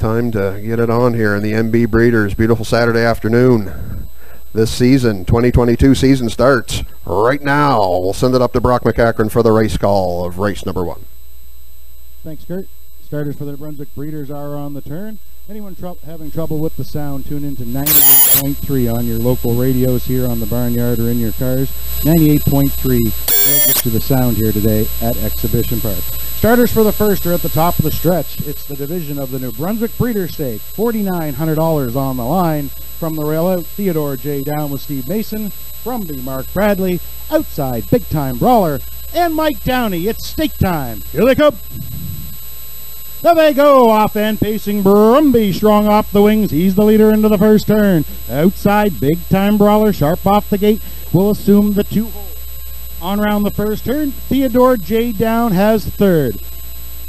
time to get it on here in the MB Breeders. Beautiful Saturday afternoon. This season, 2022 season starts right now. We'll send it up to Brock McEachran for the race call of race number 1. Thanks, Kurt. Starters for the New Brunswick Breeders are on the turn. Anyone having trouble with the sound, tune into 98.3 on your local radios here on the barnyard or in your cars. 98.3 will get you the sound here today at Exhibition Park. Starters for the first are at the top of the stretch. It's the division of the New Brunswick Breeder Stake. $4,900 on the line. From the rail out, Theodore J. Down with Steve Mason. Brumby, Mark Bradley. Outside, Big Time Brawler. And Mike Downey. It's stake time. Here they come. There they go, off and pacing Brumby, strong off the wings. He's the leader into the first turn. Outside, Big Time Brawler, sharp off the gate, will assume the 2-hole. On round the first turn, Theodore J. Down has third.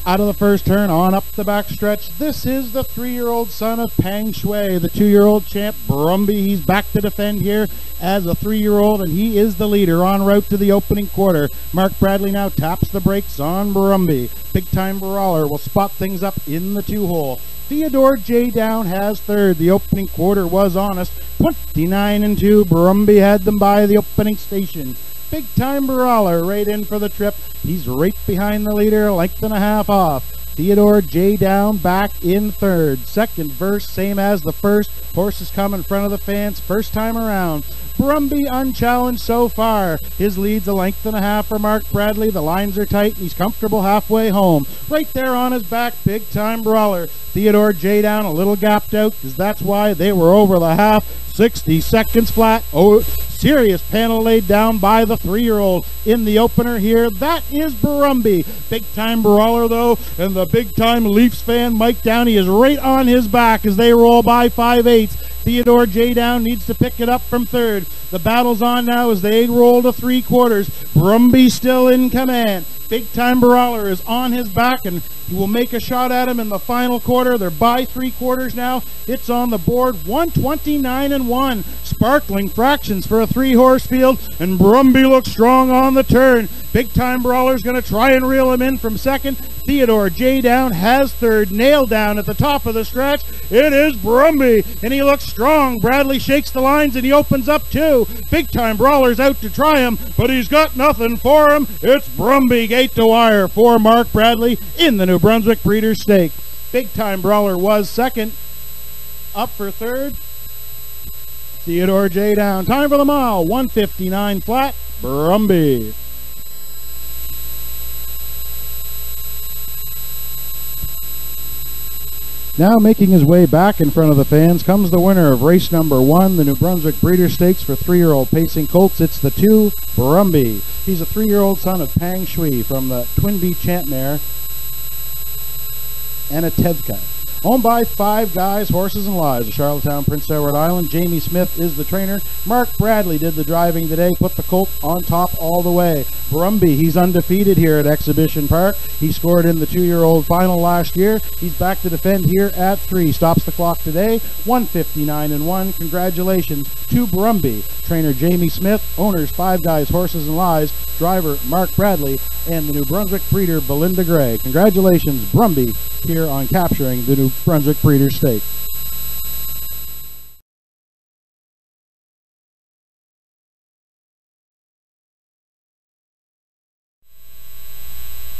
Out of the first turn, on up the back stretch, this is the 3-year-old son of Pang Shui, the 2-year-old champ Brumby. He's back to defend here as a 3-year-old, and he is the leader en route to the opening quarter. Mark Bradley now taps the brakes on Brumby. Big Time Brawler will spot things up in the 2-hole. Theodore J. Down has third. The opening quarter was honest, 29-2. Brumby had them by the opening station. Big Time Brawler right in for the trip. He's right behind the leader, a length and a half off. Theodore J. Down back in third. Second verse, same as the first. Horses come in front of the fans first time around. Brumby unchallenged so far. His lead's a length and a half for Mark Bradley. The lines are tight and he's comfortable halfway home. Right there on his back, Big Time Brawler. Theodore J. Down a little gapped out because that's why they were over the half. 60 seconds flat. Oh, serious panel laid down by the 3-year-old in the opener here. That is Brumby. Big Time Brawler though, and the Big Time Leafs fan Mike Downey is right on his back as they roll by 5/8. Theodore J. Down needs to pick it up from third. The battle's on now as they roll to 3/4. Brumby still in command. Big Time Brawler is on his back and he will make a shot at him in the final quarter. They're by 3/4 now. It's on the board, 129-1. Sparkling fractions for a 3-horse field, and Brumby looks strong on the turn. Big Time Brawler's going to try and reel him in from second. Theodore J. Down has third. Nailed down at the top of the stretch. It is Brumby, and he looks strong. Bradley shakes the lines, and he opens up too. Big Time Brawler's out to try him, but he's got nothing for him. It's Brumby, gate to wire for Mark Bradley in the New Brunswick Breeders' Stake. Big Time Brawler was second. Up for third, Theodore J. Down. Time for the mile, 1:59 flat, Brumby. Now making his way back in front of the fans comes the winner of race number 1, the New Brunswick Breeder Stakes for 3-year-old pacing colts. It's the 2, Brumby. He's a 3-year-old son of Pang Shui from the Twin Bee Champ Mare and a Tevka. Owned by 5 guys, horses and lives of Charlottetown, Prince Edward Island. Jamie Smith is the trainer. Mark Bradley did the driving today, put the colt on top all the way. Brumby, he's undefeated here at Exhibition Park. He scored in the 2-year-old final last year. He's back to defend here at 3. Stops the clock today, 159-1. Congratulations to Brumby. Trainer Jamie Smith, owners 5 guys, horses and lives, driver Mark Bradley, and the New Brunswick breeder Belinda Gray. Congratulations, Brumby, here on capturing the New Brunswick Breeders' Stake.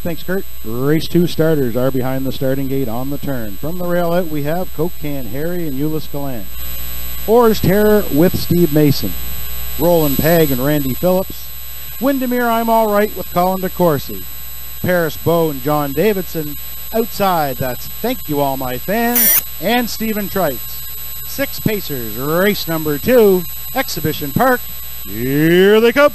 Thanks, Kurt. Race 2 starters are behind the starting gate on the turn. From the rail out, we have Coke Can Harry and Euless Gallant. Orr's Terror with Steve Mason. Roland Peg and Randy Phillips. Windermere I'm All Right with Colin DeCourcy. Paris Bow and John Davidson. Outside, that's Thank You All My Fans and Stephen Trites. 6 pacers, race number 2, Exhibition Park. Here they come.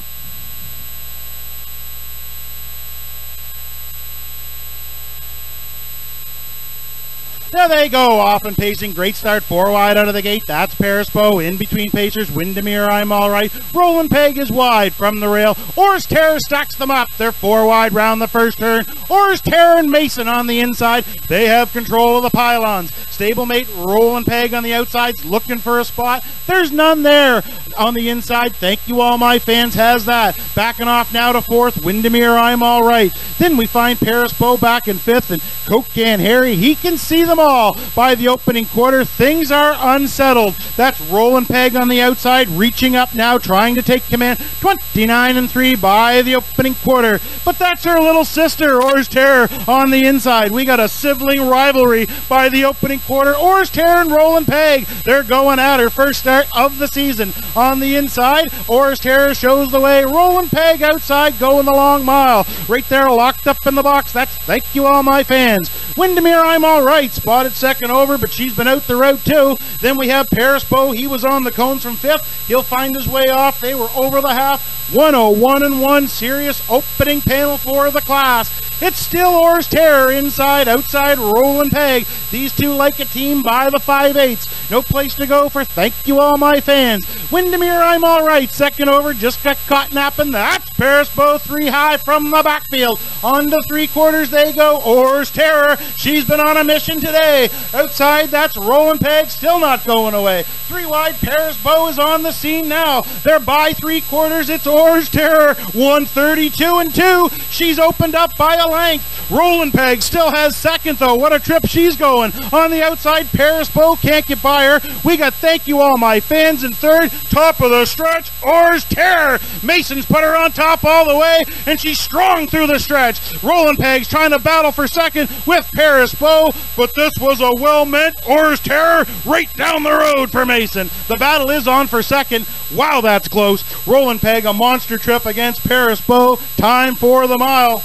There they go, off and pacing. Great start, 4 wide out of the gate. That's Paris Bow. In between pacers, Windermere I'm All Right. Roland Peg is wide from the rail. Orr's Terror stacks them up. They're 4 wide round the first turn. Orr's Terror and Mason on the inside. They have control of the pylons. Stablemate Rolling Peg on the outside's looking for a spot. There's none there. On the inside, thank you all my fans, has that. Backing off now to fourth, Windermere, I'm all right. Then we find Paris Bow back in fifth, and Coke Can Harry, he can see them all. By the opening quarter, things are unsettled. That's Rolling Peg on the outside, reaching up now, trying to take command. 29-3 by the opening quarter. But that's her little sister, Ors Terror, on the inside. We got a sibling rivalry by the opening quarter. Ors Terror and Rolling Peg, they're going at her first start of the season. On the inside, Ors Terror shows the way. Rolling Peg outside, going the long mile. Right there, locked up in the box. That's thank you all my fans. Windermere, I'm all right, spotted second over, but she's been out the road too. Then we have Paris Bow. He was on the cones from fifth. He'll find his way off. They were over the half. 101-1, serious opening panel for the class. It's still Ors Terror, inside, outside, Rolling Peg. These two like a team by the 5/8. No place to go for thank you all my fans. Windermere, I'm all right, second over, just got caught napping. That's Paris Bow, 3 high from the backfield. On to 3/4 they go. Ors Terror, she's been on a mission today. Outside, that's Rolling Peg, still not going away. 3 wide, Paris Bow is on the scene now. They're by 3/4, it's Ors Terror, 132-2. She's opened up by a length. Rolling Peg still has second though. What a trip she's going. On the outside, Paris Bow can't get by her. We got thank you all my fans in third. Top of the stretch, Ors Terror. Mason's put her on top all the way, and she's strong through the stretch. Rolling Peg's trying to battle for second with Paris Bow, but this was a well-meant Ors Terror right down the road for Mason. The battle is on for second. Wow, that's close. Rolling Peg, a monster trip against Paris Bow. Time for the mile.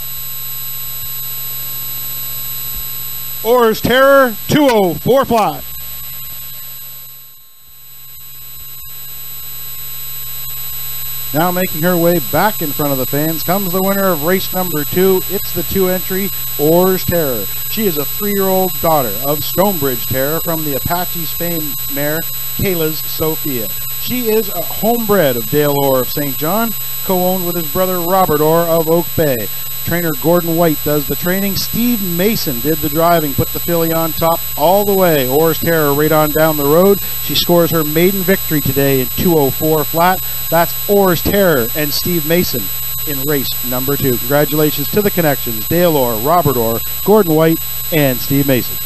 Ors Terror, 2:04 flat. Now making her way back in front of the fans comes the winner of race number 2. It's the 2-entry Ors Terror. She is a 3-year-old daughter of Stonebridge Terror from the Apache's famed mare, Kayla's Sophia. She is a homebred of Dale Orr of St. John, co-owned with his brother Robert Orr of Oak Bay. Trainer Gordon White does the training. Steve Mason did the driving, put the filly on top all the way. Ors Terror right on down the road. She scores her maiden victory today in 2:04 flat. That's Ors Terror and Steve Mason in race number 2. Congratulations to the connections, Dale Orr, Robert Orr, Gordon White, and Steve Mason.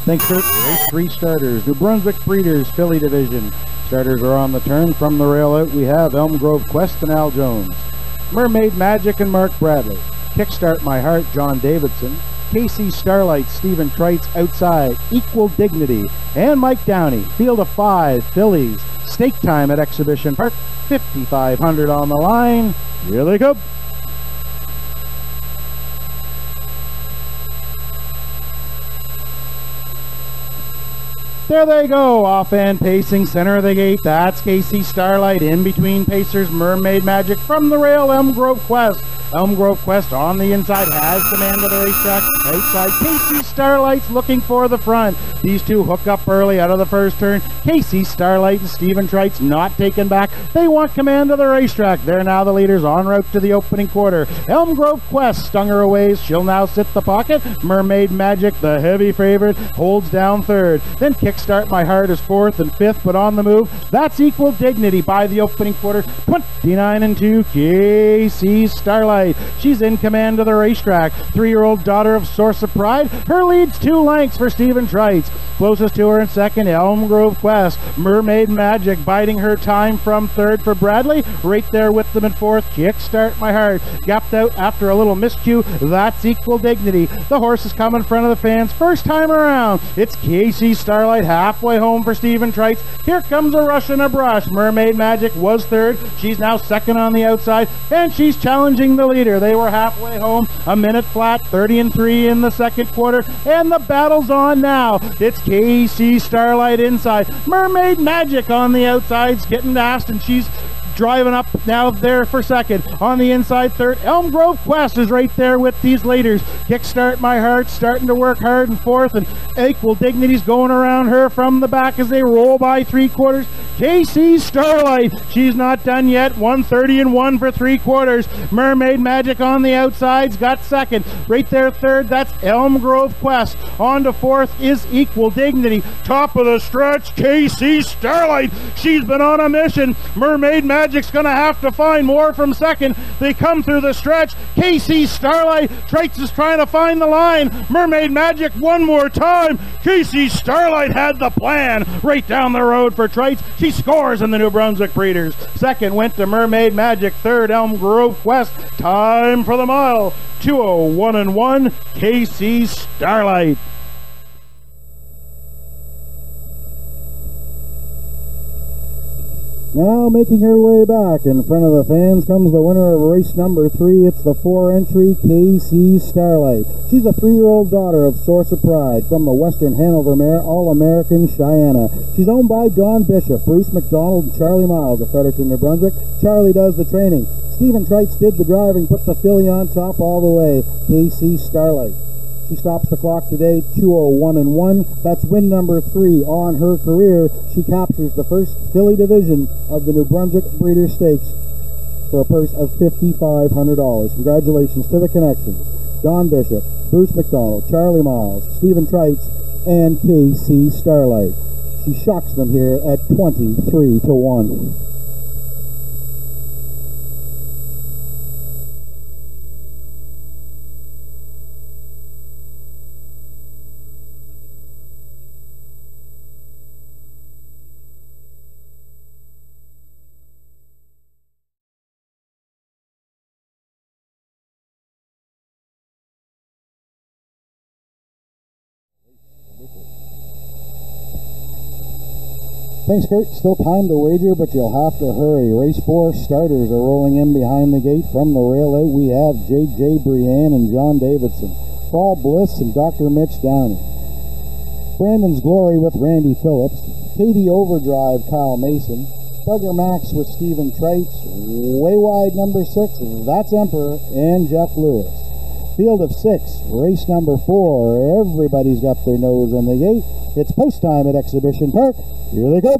Thanks, Kurt. Race 3 starters. New Brunswick Breeders, Filly Division. Starters are on the turn. From the rail out, we have Elm Grove Quest and Al Jones. Mermaid Magic and Mark Bradley. Kickstart My Heart, John Davidson. KC Starlight, Stephen Treitz outside. Equal Dignity. And Mike Downey. Field of 5, fillies. Stake time at Exhibition Park. 5,500 on the line. Here they come. There they go, off and pacing, center of the gate. That's KC Starlight. In between pacers, Mermaid Magic. From the rail, Elm Grove Quest. Elm Grove Quest on the inside has command of the racetrack. Outside, KC Starlight's looking for the front. These two hook up early out of the first turn. KC Starlight and Stephen Treitz not taken back. They want command of the racetrack. They're now the leaders en route to the opening quarter. Elm Grove Quest stung her away. She'll now sit the pocket. Mermaid Magic, the heavy favorite, holds down third. Then Kickstart My Heart is fourth and fifth, but on the move. That's Equal Dignity by the opening quarter. 29-2, KC Starlight. She's in command of the racetrack. 3-year-old daughter of Source of Pride. Her lead's 2 lengths for Stephen Treitz. Closest to her in second, Elm Grove Quest. Mermaid Magic biding her time from third for Bradley. Right there with them in fourth. Kickstart My Heart. Gapped out after a little miscue. That's Equal Dignity. The horse has come in front of the fans first time around. It's KC Starlight halfway home for Stephen Treitz. Here comes a rush and a brush. Mermaid Magic was third. She's now second on the outside, and she's challenging the leader. They were halfway home, a minute flat, 30-3 in the second quarter, and the battle's on now. It's KC Starlight inside. Mermaid Magic on the outside's getting fast, and she's driving up now there for second. On the inside third, Elm Grove Quest is right there with these leaders. Kickstart My Heart starting to work hard in fourth, and Equal Dignity's going around her from the back as they roll by 3/4. KC Starlight, she's not done yet. 1:30 and 1 for 3/4. Mermaid Magic on the outsides got second. Right there third, that's Elm Grove Quest. On to fourth is Equal Dignity. Top of the stretch, KC Starlight. She's been on a mission. Mermaid Magic's gonna have to find more from second. They come through the stretch. KC Starlight, Trites is trying to find the line. Mermaid Magic one more time. KC Starlight had the plan right down the road for Trites. She scores in the New Brunswick Breeders. Second went to Mermaid Magic. Third, Elm Grove Quest. Time for the mile. 2:01 and 1, KC Starlight. Now making her way back in front of the fans comes the winner of race number 3. It's the 4-entry KC Starlight. She's a 3-year-old daughter of Source of Pride from the Western Hanover mare All-American Cheyenne. She's owned by Don Bishop, Bruce McDonald, and Charlie Miles of Fredericton, New Brunswick. Charlie does the training. Stephen Trites did the driving, put the filly on top all the way. KC Starlight. She stops the clock today, 2:01 and 1. That's win number 3 on her career. She captures the first filly division of the New Brunswick Breeders' Stakes for a purse of $5,500. Congratulations to the connections. Don Bishop, Bruce McDonald, Charlie Miles, Stephen Trites, and KC Starlight. She shocks them here at 23-1. Thanks, Kurt. Still time to wager, but you'll have to hurry. Race 4 starters are rolling in behind the gate. From the rail out, we have J.J. Brienne and John Davidson. Fall Bliss and Dr. Mitch Downey. Brandon's Glory with Randy Phillips. Katie Overdrive, Kyle Mason. Bugger Max with Stephen Trites. Way Wide number 6, that's Emperor, and Jeff Lewis. Field of 6, race number 4. Everybody's got their nose on the gate. It's post time at Exhibition Park. Here they go.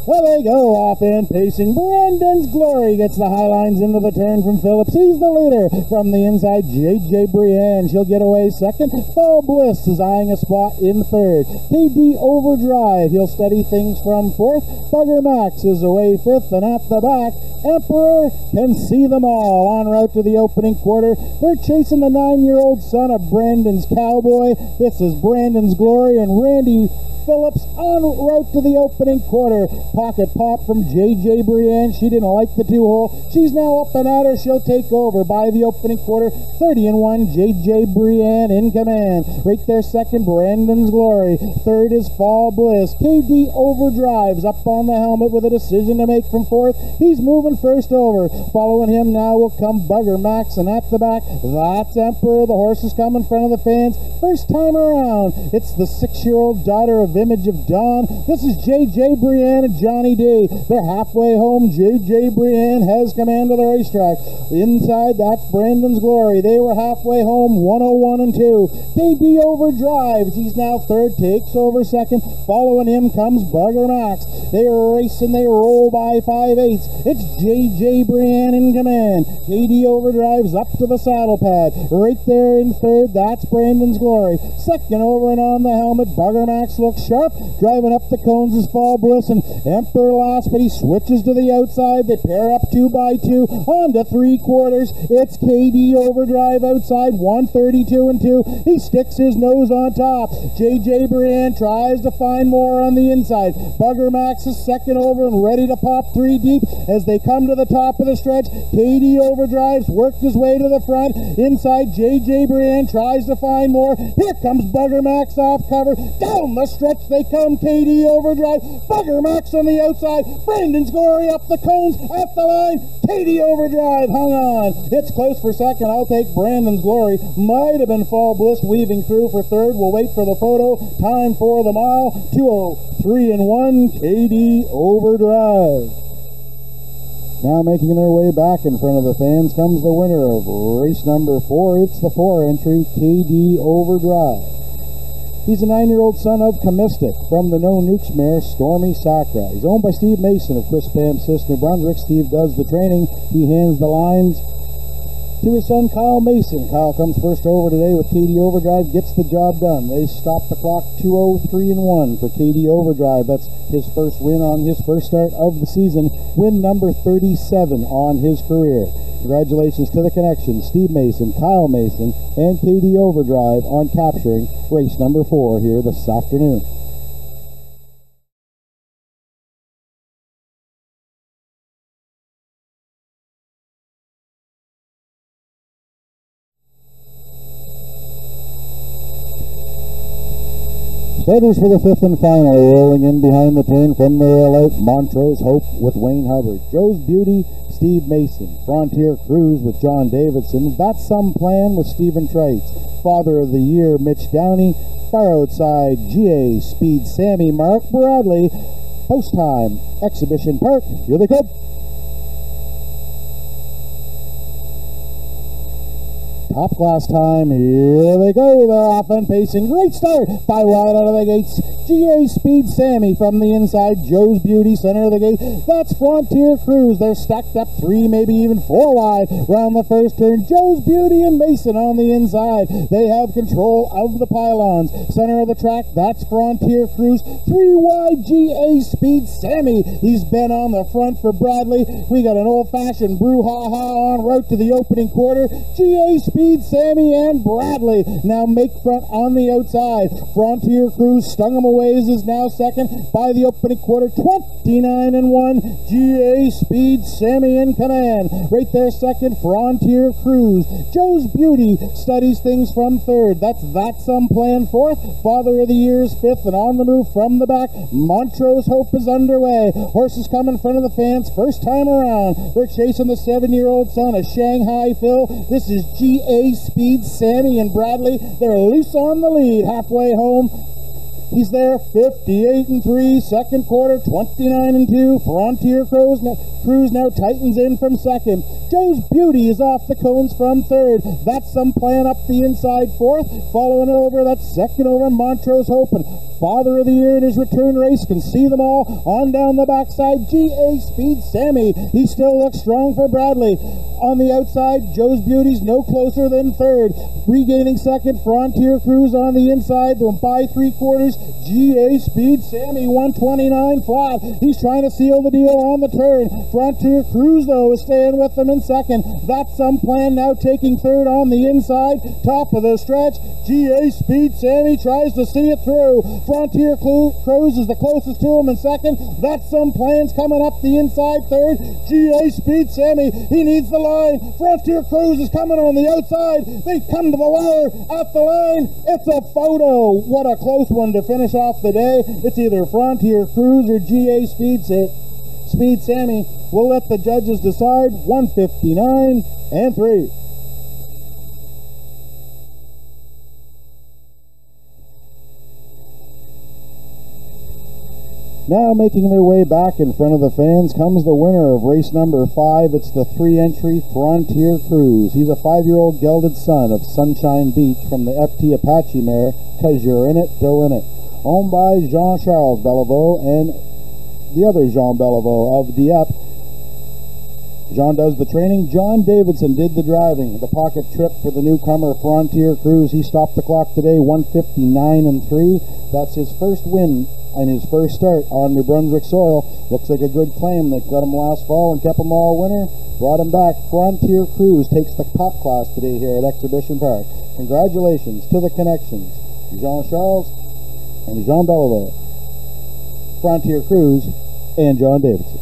Well, they go off and pacing. Brendan's Glory gets the high lines into the turn from Phillips. He's the leader. From the inside, J.J. Brienne. She'll get away second. Fall Bliss is eyeing a spot in third. KD Overdrive. He'll study things from fourth. Bugger Max is away fifth. And at the back, Emperor can see them all. En route to the opening quarter. They're chasing the 9-year-old son of Brandon's Cowboy. This is Brandon's Glory and Randy Phillips en route to the opening quarter. Pocket pop from J.J. Brienne. She didn't like the 2-hole. She's now up and at her. She'll take over by the opening quarter. 30-1, J.J. Brienne in command. Right there second, Brandon's Glory. Third is Fall Bliss. KD Overdrives up on the helmet with a decision to make from fourth. He's moving first over. Following him now will come Bugger Max, and at the back, that's Emperor. The horse has come in front of the fans. First time around, it's the 6-year-old daughter of Image of Dawn. This is J.J. Brienne and Johnny D. They're halfway home. J.J. Brienne has command of the racetrack. Inside, that's Brandon's Glory. They were halfway home, 101 and 2. KD Overdrives. He's now third, takes over second. Following him comes Bugger Max. They race and they roll by 5/8. It's J.J. Brienne in command. KD Overdrives up to the saddle pad. Right there in third, that's Brandon's Glory. Second over and on the helmet, Bugger Max looks sharp. Driving up the cones is Fall Bliss and Emperor last, but he switches to the outside. They pair up 2 by 2 on to 3/4. It's KD Overdrive outside, 132 and 2. He sticks his nose on top. J.J. Brienne tries to find more on the inside. Bugger Max is second over and ready to pop 3 deep as they come to the top of the stretch. KD Overdrive's worked his way to the front. Inside, J.J. Brienne tries to find more. Here comes Bugger Max off cover. Down the stretch they come. KD Overdrive. Bugger Max on the outside. Brandon's Glory up the cones at the line. Katie Overdrive hung on. It's close for second. I'll take Brandon's Glory. Might have been Fall Bliss weaving through for third. We'll wait for the photo. Time for the mile. 2:03:1. Katie Overdrive. Now making their way back in front of the fans comes the winner of race number 4. It's the 4 entry, KD Overdrive. He's a 9-year-old son of Comistic from the No Nukes mare, Stormy Sacra. He's owned by Steve Mason of Chris Sis, New Brunswick. Steve does the training. He hands the lines to his son, Kyle Mason. Kyle comes first over today with KD Overdrive, gets the job done. They stop the clock. 2:03:1 for KD Overdrive. That's his first win on his first start of the season. Win number 37 on his career. Congratulations to the connection, Steve Mason, Kyle Mason, and KD Overdrive on capturing race number 4 here this afternoon. Starters for the 5th and final, rolling in behind the turn from the rail out. Montrose Hope with Wayne Hubbard. Joe's Beauty, Steve Mason. Frontier Cruise with John Davidson. That's Some Plan with Stephen Trites. Father of the Year, Mitch Downey. Far Outside, GA Speed, Sammy, Mark Bradley. Post time, Exhibition Park. Here they come. Top class time, here they go, they're off and pacing, great start, 5 wide out of the gates, GA Speed Sammy from the inside, Joe's Beauty, center of the gate, that's Frontier Cruise, they're stacked up 3, maybe even 4 wide, round the first turn, Joe's Beauty and Mason on the inside, they have control of the pylons, center of the track, that's Frontier Cruise, 3 wide, GA Speed Sammy, he's been on the front for Bradley, we got an old-fashioned brouhaha en route to the opening quarter, GA Speed Sammy and Bradley now make front on the outside. Frontier Cruise stung him away, is now second by the opening quarter, 29-1. GA Speed Sammy in command. Right there second, Frontier Cruise. Joe's Beauty studies things from third. That's Some Plan fourth. Father of the Year's fifth, and on the move from the back, Montrose Hope is underway. Horses come in front of the fans first time around. They're chasing the 7-year-old son of Shanghai Phil. This is GA Speed Sammy and Bradley. They're loose on the lead halfway home. He's there, 58-3, second quarter, 29-2. Frontier Cruise now tightens in from second. Joe's Beauty is off the cones from third. That's Some Plan up the inside fourth. Following it over, that's second over, Montrose Hope. And Father of the Year in his return race can see them all. On down the backside, GA Speed Sammy. He still looks strong for Bradley. On the outside, Joe's Beauty's no closer than third. Regaining second, Frontier Cruise on the inside, by 3/4. GA Speed Sammy, 129 flat. He's trying to seal the deal on the turn. Frontier Cruise, though, is staying with them in second. That's Some Plan now taking third on the inside. Top of the stretch, GA Speed Sammy tries to see it through. Frontier Cruise is the closest to him in second. That's Some Plan's coming up the inside third. GA Speed Sammy, he needs the line. Frontier Cruise is coming on the outside. They come to the wire at the line. It's a photo. What a close one to finish off the day. It's either Frontier Cruise or GA Speed Sammy. We'll let the judges decide. 159-3. Now making their way back in front of the fans comes the winner of race number 5. It's the 3-entry Frontier Cruise. He's a 5-year-old gelded son of Sunshine Beach from the FT Apache mare, 'Cause You're In It, Go In It. Owned by Jean-Charles Bellevaux and the other Jean Bellevaux of Dieppe. Jean does the training. John Davidson did the driving. The pocket trip for the newcomer Frontier Cruise. He stopped the clock today, 159-3. That's his first win and his first start on New Brunswick soil. Looks like a good claim. They got him last fall and kept him all winter. Brought him back. Frontier Cruise takes the top class today here at Exhibition Park. Congratulations to the connections, Jean-Charles and Jean Bellevaux, Frontier Cruise, and John Davidson.